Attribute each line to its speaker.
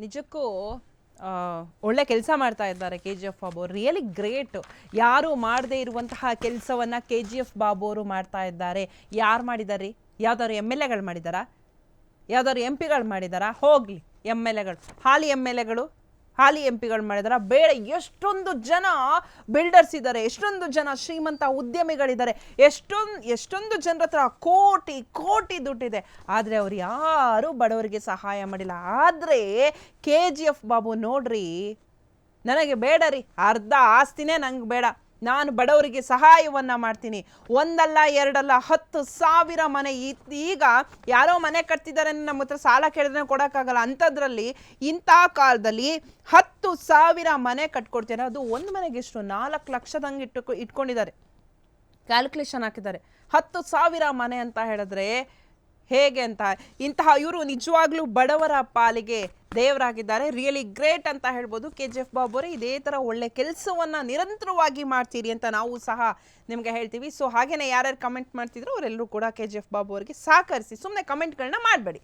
Speaker 1: ನಿಜಕ್ಕೂ ಆ, ಒಳ್ಳೆ ಕೆಲಸ ಮಾಡ್ತಾ ಇದ್ದಾರೆ ಕೆ ಜಿ ಎಫ್ ಬಾಬು ಅವರು. Really great. ಯಾರು ಮಾಡದೇ ಇರುವಂತಹ ಕೆಲಸವನ್ನ ಕೆ ಜಿ ಎಫ್ ಬಾಬು ಅವರು ಮಾಡ್ತಾ ಇದ್ದಾರೆ. ಯಾರು ಮಾಡಿದಾರೆ? ಯಾವ್ದಾದ್ರು ಎಮ್ ಎಲ್ ಎಗಳು ಮಾಡಿದಾರಾ? ಯಾವ್ದಾದ್ರು ಎಂ ಪಿಗಳು ಮಾಡಿದಾರಾ? ಹೋಗ್ಲಿ, ಎಮ್ ಎಲ್ ಎಗಳು, ಹಾಲಿ ಎಮ್ ಎಲ್ ಎಗಳು, ಹಾಲಿ ಎಂ ಪಿಗಳು ಮಾಡಿದಾರ? ಬೇಡ. ಎಷ್ಟೊಂದು ಜನ ಬಿಲ್ಡರ್ಸ್ ಇದ್ದಾರೆ, ಎಷ್ಟೊಂದು ಜನ ಶ್ರೀಮಂತ ಉದ್ಯಮಿಗಳಿದ್ದಾರೆ, ಎಷ್ಟೊಂದು ಜನರ ಹತ್ರ ಕೋಟಿ ಕೋಟಿ ದುಡ್ಡಿದೆ. ಆದರೆ ಅವ್ರು ಯಾರು ಬಡವರಿಗೆ ಸಹಾಯ ಮಾಡಿಲ್ಲ. ಆದರೆ ಕೆ ಜಿ ಎಫ್ ಬಾಬು ನೋಡ್ರಿ, ನನಗೆ ಬೇಡ ರೀ, ಅರ್ಧ ಆಸ್ತಿನೇ ನಂಗೆ ಬೇಡ, ನಾನು ಬಡವರಿಗೆ ಸಹಾಯವನ್ನ ಮಾಡ್ತೀನಿ. ಒಂದಲ್ಲ ಎರಡಲ್ಲ 10,000 ಮನೆ. ಈಗ ಯಾರೋ ಮನೆ ಕಟ್ತಿದ್ದಾರೆ, ನಮ್ಮ ಹತ್ರ ಸಾಲ ಕೇಳಿದ್ರೆ ಕೊಡೋಕ್ಕಾಗಲ್ಲ. ಅಂಥದ್ರಲ್ಲಿ ಇಂಥ ಕಾಲದಲ್ಲಿ 10,000 ಮನೆ ಕಟ್ಕೊಡ್ತೇನೆ. ಅದು ಒಂದು ಮನೆಗೆ ಎಷ್ಟು? 4 ಲಕ್ಷದಂಗೆ ಇಟ್ಕೊಂಡಿದ್ದಾರೆ, ಕ್ಯಾಲ್ಕುಲೇಷನ್ ಹಾಕಿದ್ದಾರೆ. 10,000 ಮನೆ ಅಂತ ಹೇಳಿದ್ರೆ ಹೇಗೆ ಅಂತ. ಇಂತಹ ಇವರು ನಿಜವಾಗ್ಲೂ ಬಡವರ ಪಾಲಿಗೆ ದೇವರಾಗಿದ್ದಾರೆ. ರಿಯಲಿ ಗ್ರೇಟ್ ಅಂತ ಹೇಳ್ಬೋದು ಕೆ ಜಿ ಎಫ್ ಬಾಬು ಅವರೇ. ಇದೇ ಥರ ಒಳ್ಳೆ ಕೆಲಸವನ್ನು ನಿರಂತರವಾಗಿ ಮಾಡ್ತೀರಿ ಅಂತ ನಾವು ಸಹ ನಿಮಗೆ ಹೇಳ್ತೀವಿ. ಸೊ ಹಾಗೇನೆ ಯಾರ್ಯಾರು ಕಮೆಂಟ್ ಮಾಡ್ತಿದ್ರು ಅವರೆಲ್ಲರೂ ಕೂಡ ಕೆ ಜಿ ಎಫ್ ಬಾಬು ಅವರಿಗೆ ಸಹಕರಿಸಿ, ಸುಮ್ಮನೆ ಕಮೆಂಟ್ಗಳನ್ನ ಮಾಡಬೇಡಿ.